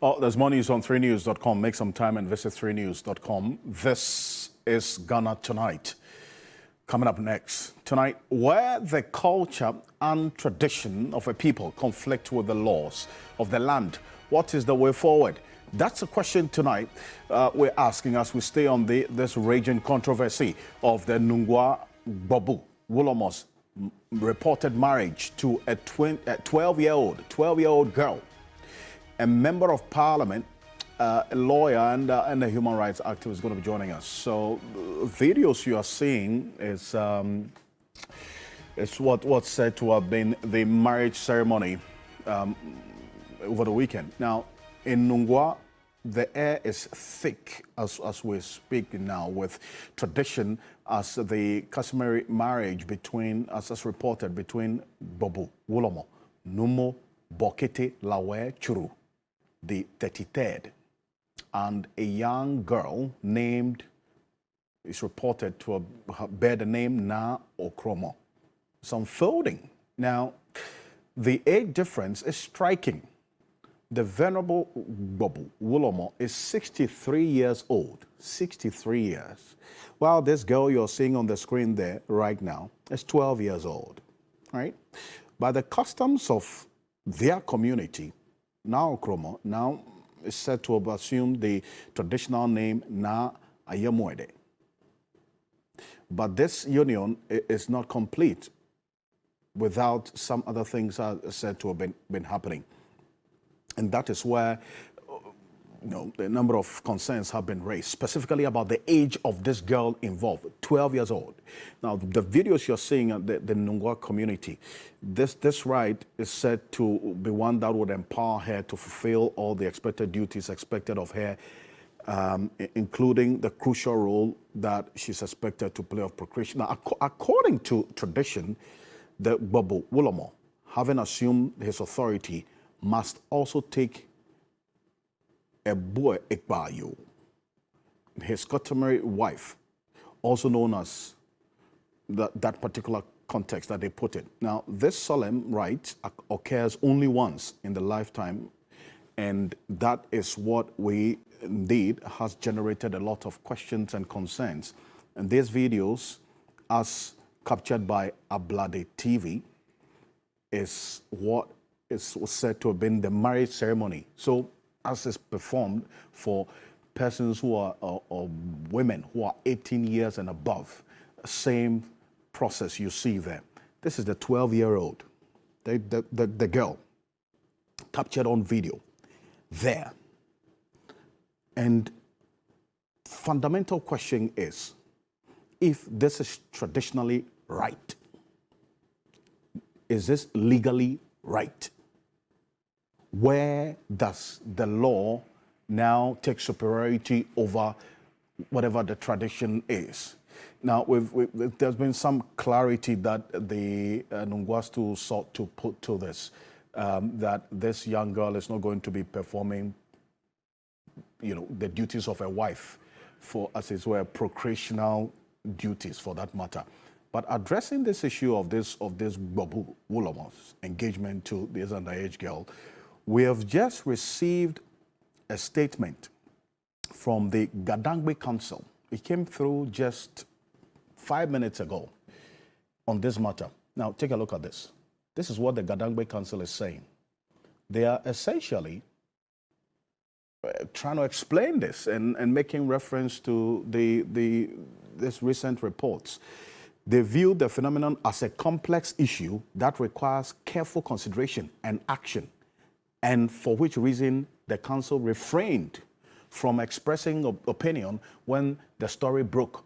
Oh, there's more news on 3news.com. Make some time and visit 3news.com. This is Ghana Tonight. Coming up next. Tonight, where the culture and tradition of a people conflict with the laws of the land. What is the way forward? That's a question tonight we're asking as we stay on this raging controversy of the Nungua Babu Wulomo's reported marriage to a 12-year-old girl. A member of parliament, a lawyer, and a human rights activist is going to be joining us. So, the videos you are seing is what's said to have been the marriage ceremony over the weekend. Now, in Nungua, the air is thick as we speak now with tradition as the customary marriage between, as reported, between Babu Wulomo, Numo Bokete Lawe Churu, the 33rd, and a young girl named, is reported to bear the name Na Okromo. It's unfolding. Now, the age difference is striking. The venerable Babu Wulomo is 63 years old, 63 years, while this girl you're seeing on the screen there right now is 12 years old, right? By the customs of their community, Na Okromo now is said to have assumed the traditional name Na Ayemwede. But this union is not complete without some other things are said to have been happening. And that is where a number of concerns have been raised, specifically about the age of this girl involved, 12 years old. Now, the videos you're seeing at the Nungwa community, this right is said to be one that would empower her to fulfill all the expected duties expected of her, including the crucial role that she's expected to play of procreation. Now, according to tradition, the Babu Wulomo, having assumed his authority, must also take a boy Ekbayo, his customary wife, also known as that particular context that they put it. Now, this solemn rite occurs only once in the lifetime, and that is what we indeed has generated a lot of questions and concerns. And these videos, as captured by Ablade TV, is what was said to have been the marriage ceremony. So, as is performed for persons who are, or women who are 18 years and above, same process you see there. This is the 12-year-old, the girl, captured on video there. And fundamental question is, if this is traditionally right, is this legally right? Where does the law now take superiority over whatever the tradition is? Now, there's been some clarity that the Nungwastu sought to put to this, that this young girl is not going to be performing, the duties of a wife for, as it were, procreational duties for that matter. But addressing this issue of this Babu Wulomo's engagement to this underage girl, we have just received a statement from the Gadangbe Council. It came through just 5 minutes ago on this matter. Now, take a look at this. This is what the Gadangbe Council is saying. They are essentially trying to explain this and making reference to this recent reports. They view the phenomenon as a complex issue that requires careful consideration and action, and for which reason the council refrained from expressing opinion when the story broke,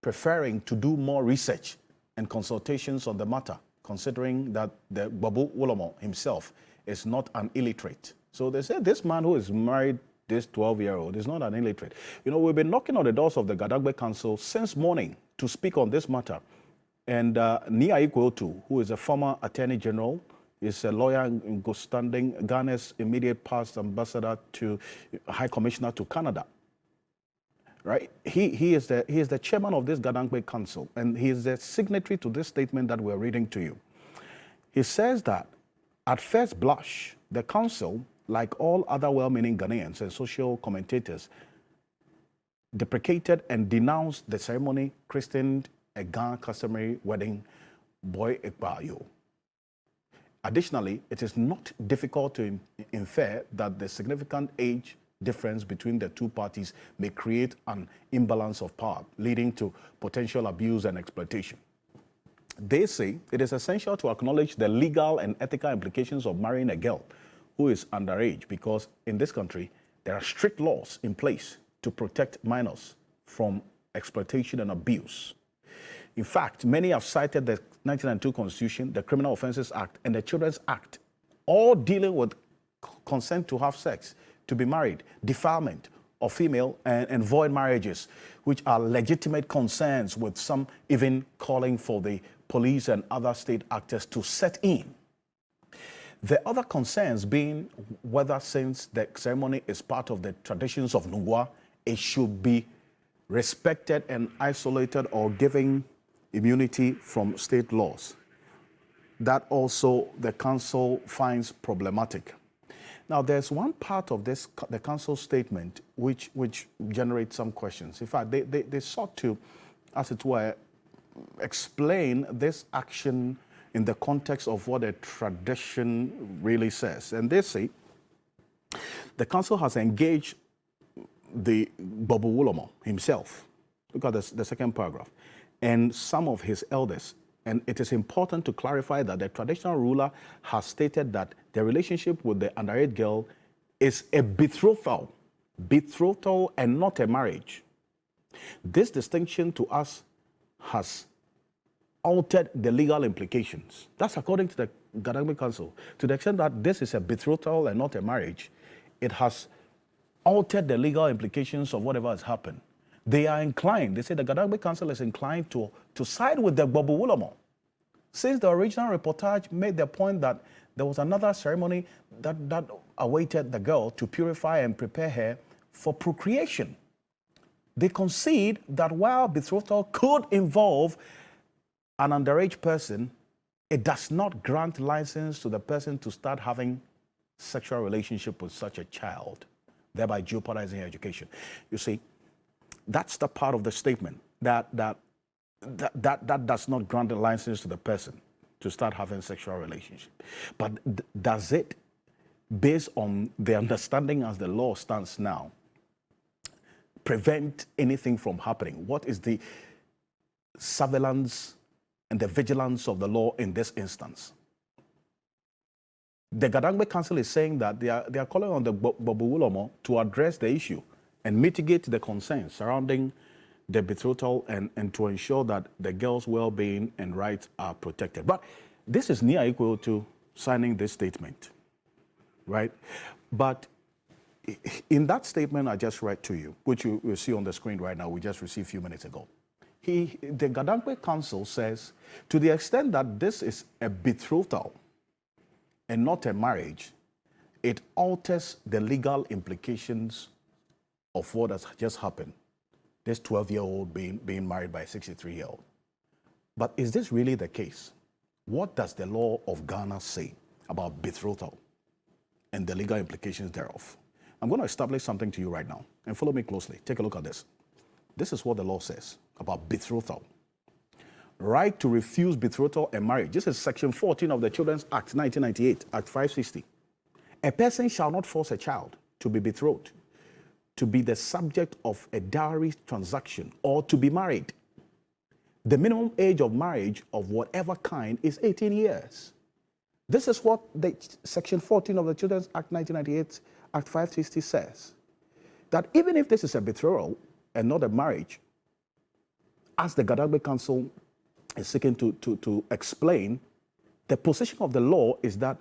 preferring to do more research and consultations on the matter, considering that the Babu Wulomo himself is not an illiterate. So they said this man who is married, this 12-year-old, is not an illiterate. We've been knocking on the doors of the Gadangbe Council since morning to speak on this matter. And Nia Ikweotu, who is a former Attorney General, is a lawyer in good standing, Ghana's immediate past ambassador to High Commissioner to Canada. Right? He is the chairman of this Gadangbe Council, and he is the signatory to this statement that we're reading to you. He says that at first blush, the council like all other well-meaning Ghanaians and social commentators, deprecated and denounced the ceremony christened a Ghana customary wedding boy ekbayo. Additionally, it is not difficult to infer that the significant age difference between the two parties may create an imbalance of power, leading to potential abuse and exploitation. They say it is essential to acknowledge the legal and ethical implications of marrying a girl who is underage, because in this country, there are strict laws in place to protect minors from exploitation and abuse. In fact, many have cited the 1992 Constitution, the Criminal Offences Act, and the Children's Act, all dealing with consent to have sex, to be married, defilement of female and void marriages, which are legitimate concerns, with some even calling for the police and other state actors to set in. The other concerns being whether, since the ceremony is part of the traditions of Nungwa, it should be respected and isolated or giving immunity from state laws. That also the council finds problematic. Now, there's one part of this, the council statement, which generates some questions. In fact, they sought to, as it were, explain this action in the context of what a tradition really says. And they say the council has engaged the Bobo Wulomo himself. Look at the second paragraph. And some of his elders. And it is important to clarify that the traditional ruler has stated that the relationship with the underage girl is a betrothal and not a marriage. This distinction to us has altered the legal implications. That's according to the Gadangme Council. To the extent that this is a betrothal and not a marriage, it has altered the legal implications of whatever has happened. They are inclined, they say the Gadangme Council is inclined to side with the Bobo Wulomo, since the original reportage made the point that there was another ceremony that awaited the girl to purify and prepare her for procreation. They concede that while betrothal could involve an underage person, it does not grant license to the person to start having sexual relationship with such a child, thereby jeopardizing her education. You see, that's the part of the statement that does not grant a license to the person to start having sexual relationship. But does it, based on the understanding as the law stands now, prevent anything from happening? What is the surveillance and the vigilance of the law in this instance? The Gadangme Council is saying that they are calling on the Bobo Wulomo to address the issue and mitigate the concerns surrounding the betrothal and to ensure that the girl's well-being and rights are protected. But this is near equal to signing this statement, right? But in that statement I just read to you, which you will see on the screen right now, we just received a few minutes ago, the Gadangme Council says, to the extent that this is a betrothal and not a marriage, it alters the legal implications of what has just happened. This 12-year-old being married by a 63-year-old. But is this really the case? What does the law of Ghana say about betrothal and the legal implications thereof? I'm going to establish something to you right now, and follow me closely. Take a look at this. This is what the law says about betrothal. Right to refuse betrothal and marriage. This is Section 14 of the Children's Act, 1998, Act 560. A person shall not force a child to be betrothed, to be the subject of a dowry transaction, or to be married. The minimum age of marriage of whatever kind is 18 years. This is what the Section 14 of the Children's Act 1998, Act 560 says. That even if this is a betrothal and not a marriage, as the Gadangme Council is seeking to explain, the position of the law is that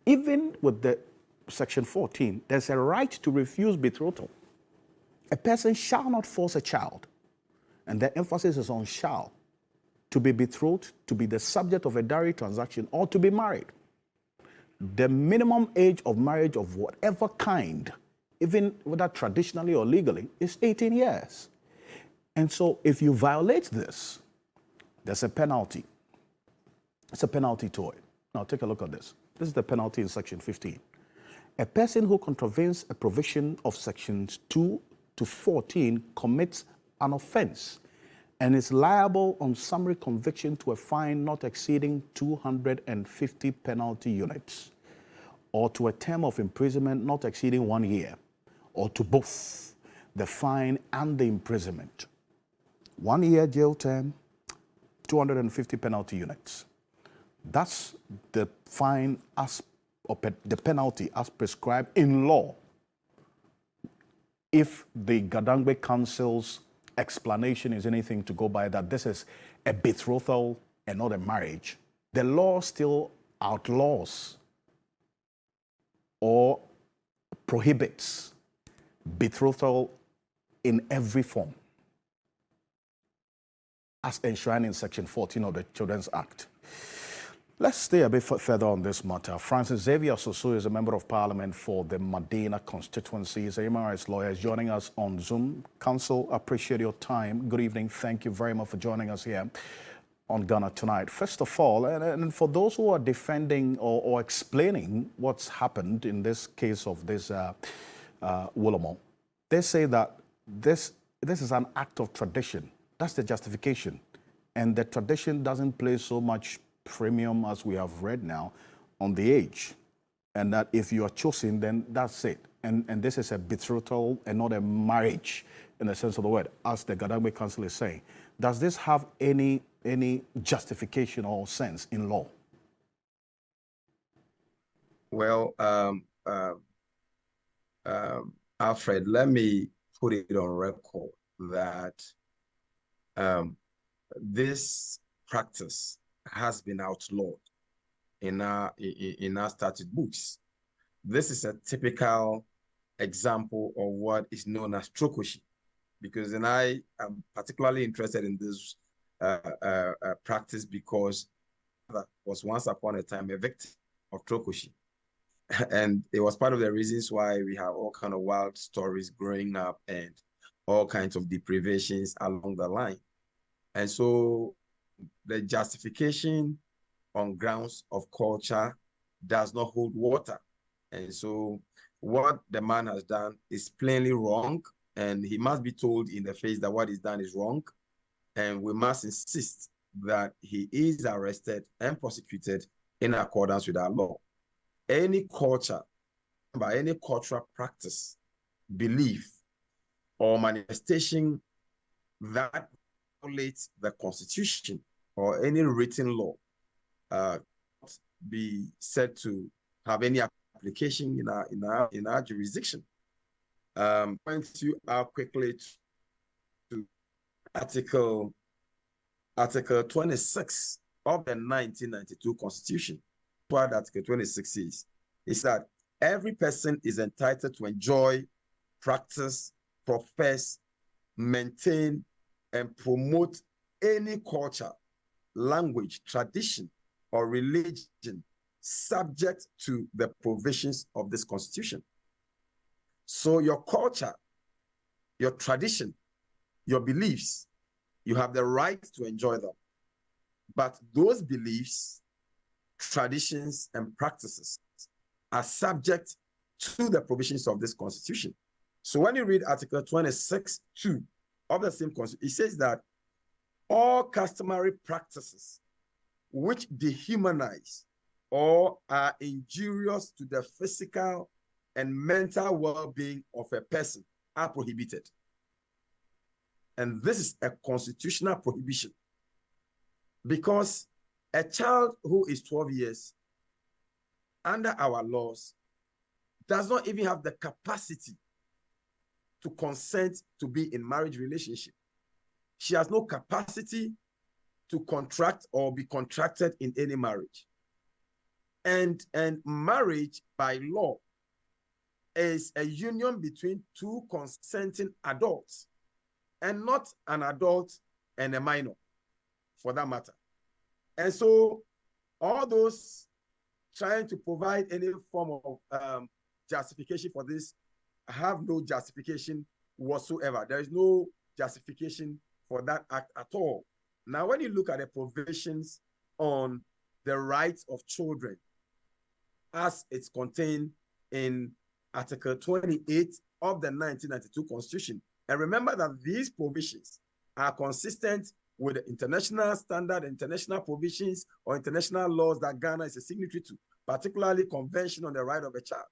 even with the Section 14, there's a right to refuse betrothal. A person shall not force a child, and the emphasis is on shall, to be betrothed, to be the subject of a dowry transaction, or to be married. The minimum age of marriage of whatever kind, even whether traditionally or legally, is 18 years. And so if you violate this, there's a penalty. It's a penalty to it. Now take a look at this. This is the penalty in Section 15. A person who contravenes a provision of sections 2 to 14 commits an offense and is liable on summary conviction to a fine not exceeding 250 penalty units, or to a term of imprisonment not exceeding 1 year, or to both the fine and the imprisonment. 1 year jail term, 250 penalty units. That's the fine as or the penalty as prescribed in law. If the Gadangbe Council's explanation is anything to go by, that this is a betrothal and not a marriage, the law still outlaws or prohibits betrothal in every form, as enshrined in Section 14 of the Children's Act. Let's stay a bit further on this matter. Francis-Xavier Sosu is a member of parliament for the Madina constituency. He's a human rights lawyer. He's joining us on Zoom. Counsel, appreciate your time. Good evening. Thank you very much for joining us here on Ghana Tonight. First of all, and for those who are defending or explaining what's happened in this case of this Wolomo, they say that this is an act of tradition. That's the justification. And the tradition doesn't place so much premium, as we have read now, on the age. And that if you are chosen, then that's it. And this is a betrothal and not a marriage in the sense of the word, as the Gadangbe Council is saying. Does this have any justification or sense in law? Well, Alfred, let me put it on record that this practice has been outlawed in our statute books. This is a typical example of what is known as trokoshi, because then I am particularly interested in this practice because I was once upon a time a victim of trokoshi. And it was part of the reasons why we have all kind of wild stories growing up and all kinds of deprivations along the line. And so the justification on grounds of culture does not hold water. And so what the man has done is plainly wrong, and he must be told in the face that what is done is wrong. And we must insist that he is arrested and prosecuted in accordance with our law. Any culture, by any cultural practice, belief, or manifestation that violates the Constitution or any written law be said to have any application in our jurisdiction. Going to quickly to Article 26 of the 1992 Constitution. What Article 26 is that every person is entitled to enjoy, practice, profess, maintain, and promote any culture, language, tradition, or religion subject to the provisions of this Constitution. So your culture, your tradition, your beliefs, you have the right to enjoy them. But those beliefs, traditions, and practices are subject to the provisions of this Constitution. So when you read Article 26(2) of the same Constitution, it says that all customary practices which dehumanize or are injurious to the physical and mental well-being of a person are prohibited. And this is a constitutional prohibition, because a child who is 12 years under our laws does not even have the capacity to consent to be in marriage relationship. She has no capacity to contract or be contracted in any marriage. And marriage by law is a union between two consenting adults, and not an adult and a minor, for that matter. And so all those trying to provide any form of justification for this have no justification whatsoever. There is no justification for that act at all. Now, when you look at the provisions on the rights of children as it's contained in Article 28 of the 1992 Constitution. And remember that these provisions are consistent with the international standard, international provisions, or international laws that Ghana is a signatory to, particularly Convention on the Right of a Child.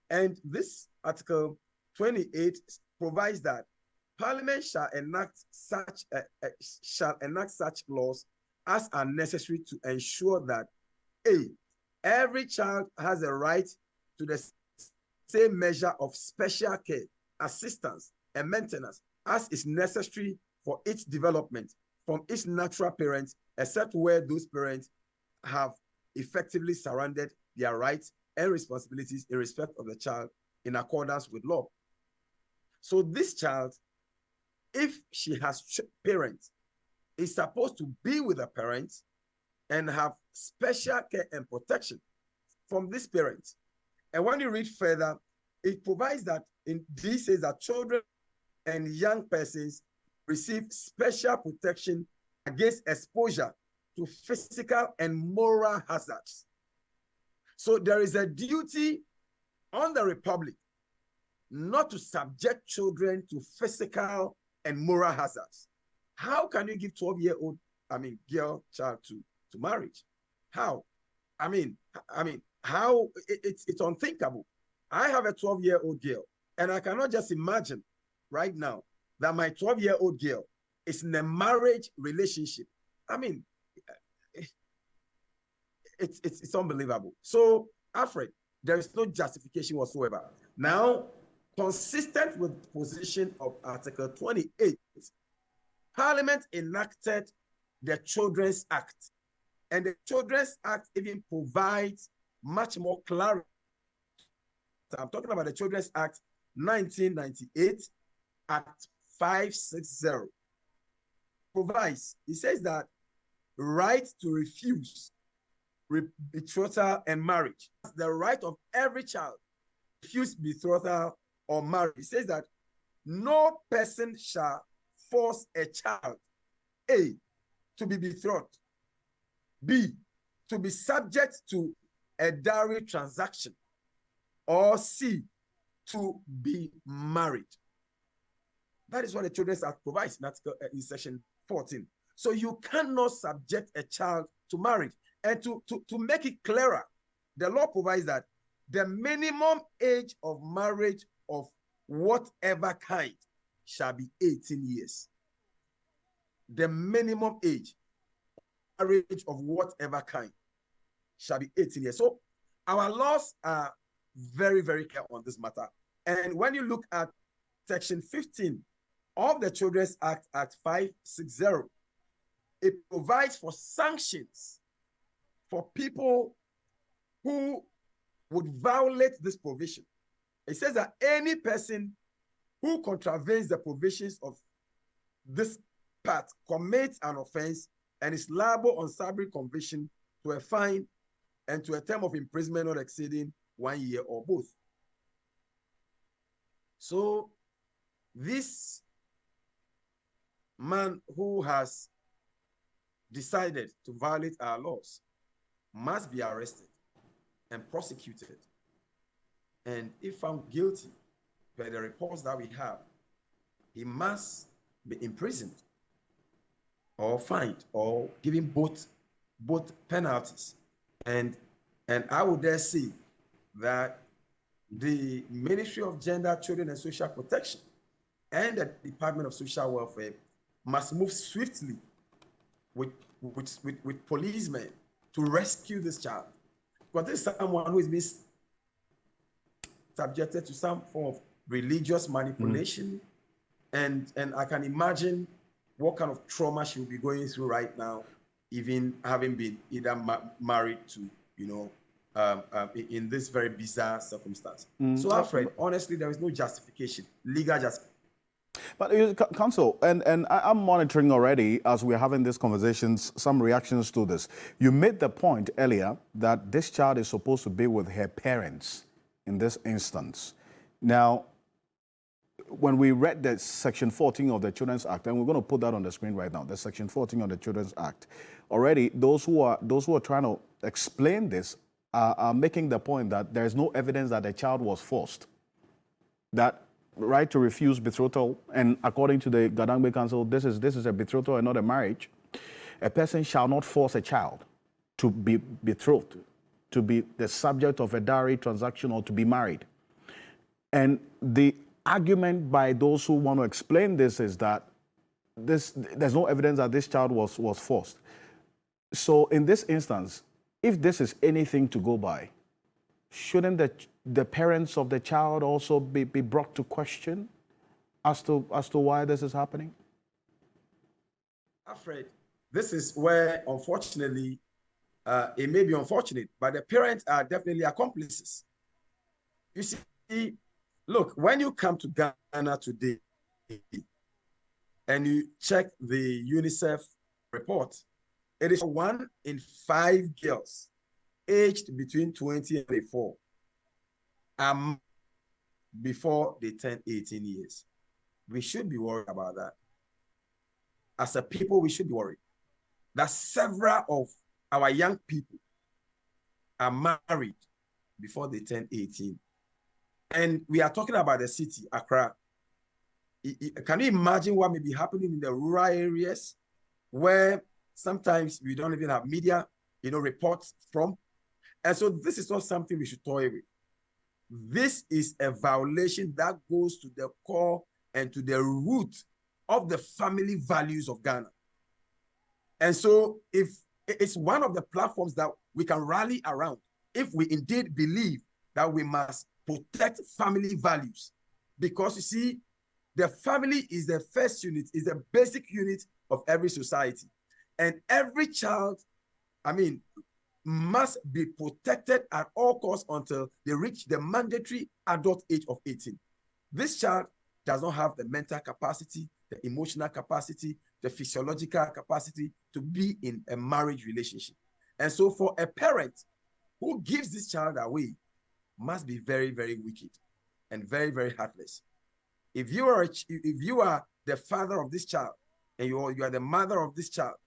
And this Article 28 provides that Parliament shall enact such laws as are necessary to ensure that every child has a right to the same measure of special care, assistance, and maintenance as is necessary for its development from its natural parents, except where those parents have effectively surrendered their rights and responsibilities in respect of the child in accordance with law. So this child, if she has parents, is supposed to be with the parents and have special care and protection from this parent. And when you read further, it provides that this says that children and young persons receive special protection against exposure to physical and moral hazards. So there is a duty on the Republic not to subject children to physical and moral hazards. How can you give 12-year-old, girl child to marriage? How? How? It's unthinkable. I have a 12-year-old girl, and I cannot just imagine right now that my 12-year-old girl is in a marriage relationship. It's unbelievable. So, Alfred, there is no justification whatsoever. Now, consistent with the position of Article 28, Parliament enacted the Children's Act. And the Children's Act even provides much more clarity. I'm talking about the Children's Act 1998, Act 560. Provides, it says that right to refuse betrothal and marriage. The right of every child to refuse betrothal or marriage. It says that no person shall force a child, A, to be betrothed, B, to be subject to a dowry transaction, or C, to be married. That is what the Children's Act provides in section 14. So you cannot subject a child to marriage. And to make it clearer, the law provides that the minimum age of marriage of whatever kind shall be 18 years. The minimum age of marriage of whatever kind shall be 18 years. So our laws are very, very clear on this matter. And when you look at section 15 of the Children's Act, Act 560, it provides for sanctions for people who would violate this provision. It says that any person who contravenes the provisions of this part commits an offense and is liable on summary conviction to a fine and to a term of imprisonment not exceeding 1 year or both. So this man who has decided to violate our laws must be arrested and prosecuted. And if found guilty by the reports that we have, he must be imprisoned or fined or given both penalties. And I would dare say that the Ministry of Gender, Children and Social Protection and the Department of Social Welfare must move swiftly with policemen to rescue this child. Because this is someone who is being subjected to some form of religious manipulation. And I can imagine what kind of trauma she will be going through right now, even having been either married to, in this very bizarre circumstance. So, Alfred, honestly, there is no justification, legal justification. But Counsel, and I'm monitoring already as we're having these conversations, some reactions to this. You made the point earlier that this child is supposed to be with her parents in this instance. Now, when we read the Section 14 of the Children's Act, and we're going to put that on the screen right now, the Section 14 of the Children's Act, already those who are trying to explain this are making the point that there is no evidence that the child was forced. That right to refuse betrothal, and according to the Gadangbe Council, this is a betrothal and not a marriage. A person shall not force a child to be betrothed, to be the subject of a dowry transaction, or to be married. And the argument by those who want to explain this is that there's no evidence that this child was forced. So in this instance, if this is anything to go by, shouldn't the parents of the child also be brought to question as to why this is happening? Alfred, this is where, unfortunately, it may be unfortunate, but the parents are definitely accomplices. You see, look, when you come to Ghana today and you check the UNICEF report, it is 1 in 5 girls aged between 20 and 34 before they turn 18 years. We should be worried about that. As a people, we should be worried that several of our young people are married before they turn 18. And we are talking about the city, Accra. Can you imagine what may be happening in the rural areas where sometimes we don't even have media, reports from? And so this is not something we should toy with. This is a violation that goes to the core and to the root of the family values of Ghana. And so if it's one of the platforms that we can rally around, if we indeed believe that we must protect family values, because you see, the family is the first unit, is the basic unit of every society. And every child, must be protected at all costs until they reach the mandatory adult age of 18. This child does not have the mental capacity, the emotional capacity, the physiological capacity to be in a marriage relationship. And so for a parent who gives this child away must be very, very wicked and very, very heartless. If you are the father of this child and you are the mother of this child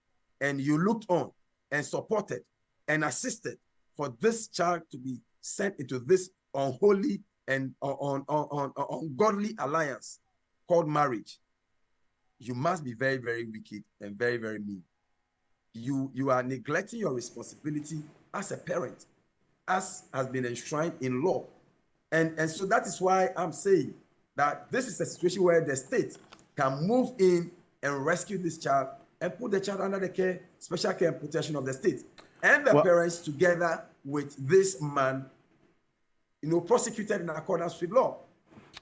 and you looked on and supported and assisted for this child to be sent into this unholy and ungodly alliance called marriage, you must be very, very wicked and very, very mean. You are neglecting your responsibility as a parent, as has been enshrined in law. And so that is why I'm saying that this is a situation where the state can move in and rescue this child and put the child under the care, special care and protection of the state. And the parents, together with this man, prosecuted in accordance with law.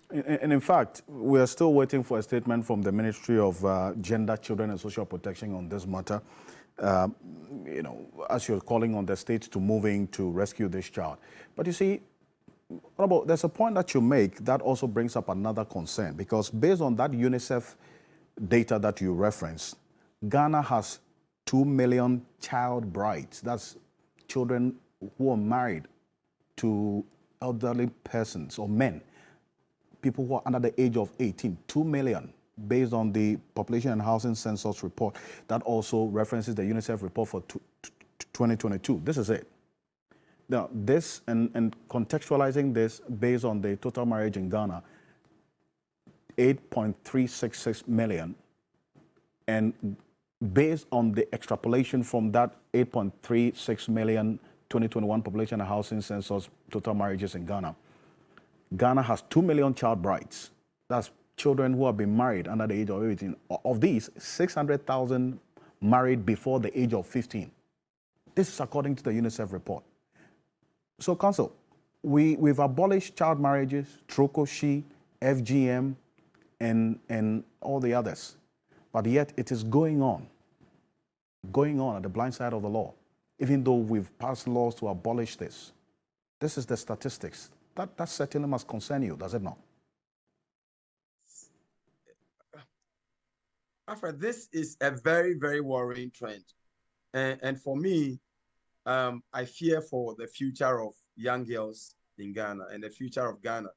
And in fact, we are still waiting for a statement from the Ministry of Gender, Children and Social Protection on this matter. As you're calling on the state to move in to rescue this child. But you see, there's a point that you make that also brings up another concern, because based on that UNICEF data that you referenced, Ghana has 2 million child brides. That's children who are married to elderly persons or men, people who are under the age of 18, 2 million, based on the Population and Housing Census report that also references the UNICEF report for 2022. This is it. Now, this, and contextualizing this based on the total marriage in Ghana, 8.366 million, and based on the extrapolation from that 8.36 million 2021 Population and Housing Census total marriages in Ghana, Ghana has 2 million child brides. That's children who have been married under the age of 18. Of these, 600,000 married before the age of 15. This is according to the UNICEF report. So, Council, we've abolished child marriages, Trokoshi, FGM, and all the others. But yet it is going on at the blind side of the law, even though we've passed laws to abolish this. This is the statistics. That certainly must concern you, does it not? Alfred, this is a very, very worrying trend. And for me, I fear for the future of young girls in Ghana and the future of Ghana,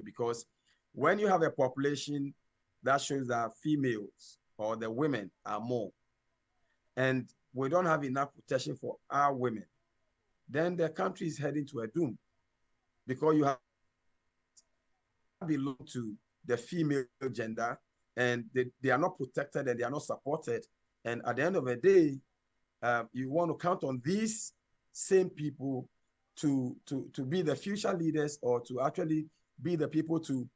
because when you have a population that shows that females or the women are more, and we don't have enough protection for our women, then the country is heading to a doom, because you have belong to the female gender, and they are not protected and they are not supported. And at the end of the day, you want to count on these same people to be the future leaders, or to actually be the people to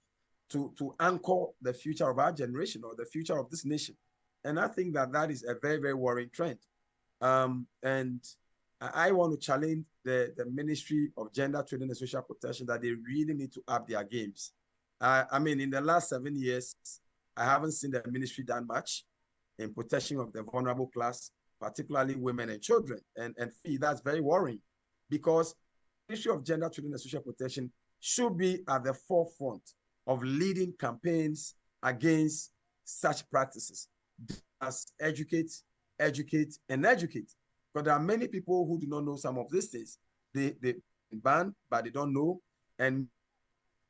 anchor the future of our generation or the future of this nation. And I think that that is a very, very worrying trend. And I want to challenge the Ministry of Gender, Children and Social Protection that they really need to up their games. I mean, in the last 7 years, I haven't seen the ministry done much in protection of the vulnerable class, particularly women and children. And that's very worrying, because the Ministry of Gender, Children and Social Protection should be at the forefront of leading campaigns against such practices, as educate, and educate. Because there are many people who do not know some of these things. They ban, but they don't know. And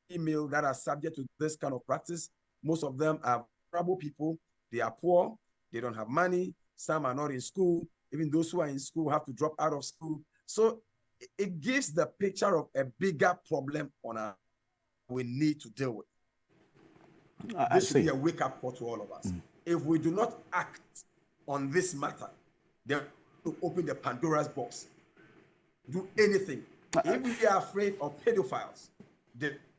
female that are subject to this kind of practice, most of them are vulnerable people. They are poor. They don't have money. Some are not in school. Even those who are in school have to drop out of school. So it gives the picture of a bigger problem on our we need to deal with. This should be a wake-up call to all of us. If we do not act on this matter, then to open the Pandora's box, do anything. If we are afraid of pedophiles,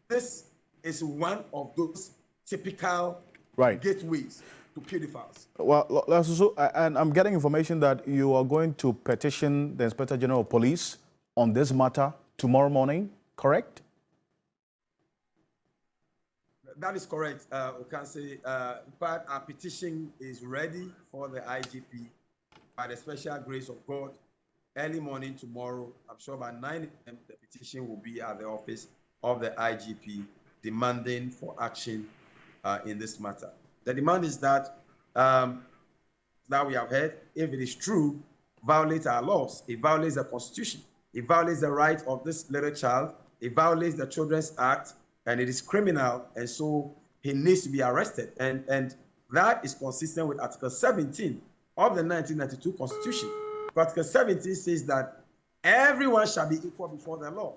this is one of those typical gateways to pedophiles. Well, and I'm getting information that you are going to petition the Inspector General of Police on this matter tomorrow morning, correct? That is correct. We can say, but our petition is ready for the IGP by the special grace of God. Early morning tomorrow, I'm sure by 9 a.m., the petition will be at the office of the IGP demanding for action in this matter. The demand is that we have heard, if it is true, violates our laws. It violates the Constitution. It violates the right of this little child. It violates the Children's Act, and it is criminal, and so he needs to be arrested. And that is consistent with Article 17 of the 1992 Constitution. Article 17 says that everyone shall be equal before the law.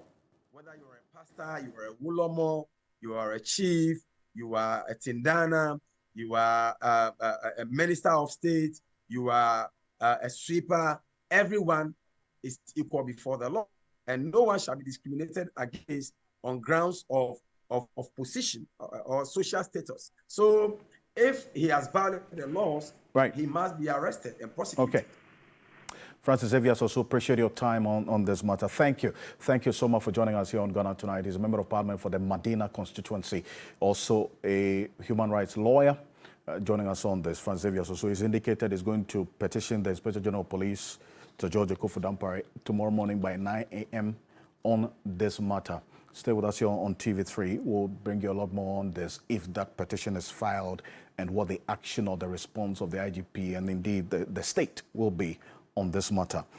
Whether you are a pastor, you are a wulomo, you are a chief, you are a tindana, you are a minister of state, you are a sweeper, everyone is equal before the law. And no one shall be discriminated against on grounds of position or social status. So if he has violated the laws, he must be arrested and prosecuted. Okay. Francis-Xavier Sosu, appreciate your time on this matter. Thank you. Thank you so much for joining us here on Ghana Tonight. He's a member of parliament for the Madina constituency, also a human rights lawyer. Joining us on this, Francis-Xavier Sosu is indicated he's going to petition the Inspector General of Police to George Kofu-Dampare tomorrow morning by 9 a.m. on this matter. Stay with us here on TV3. We'll bring you a lot more on this if that petition is filed and what the action or the response of the IGP and indeed the state will be on this matter.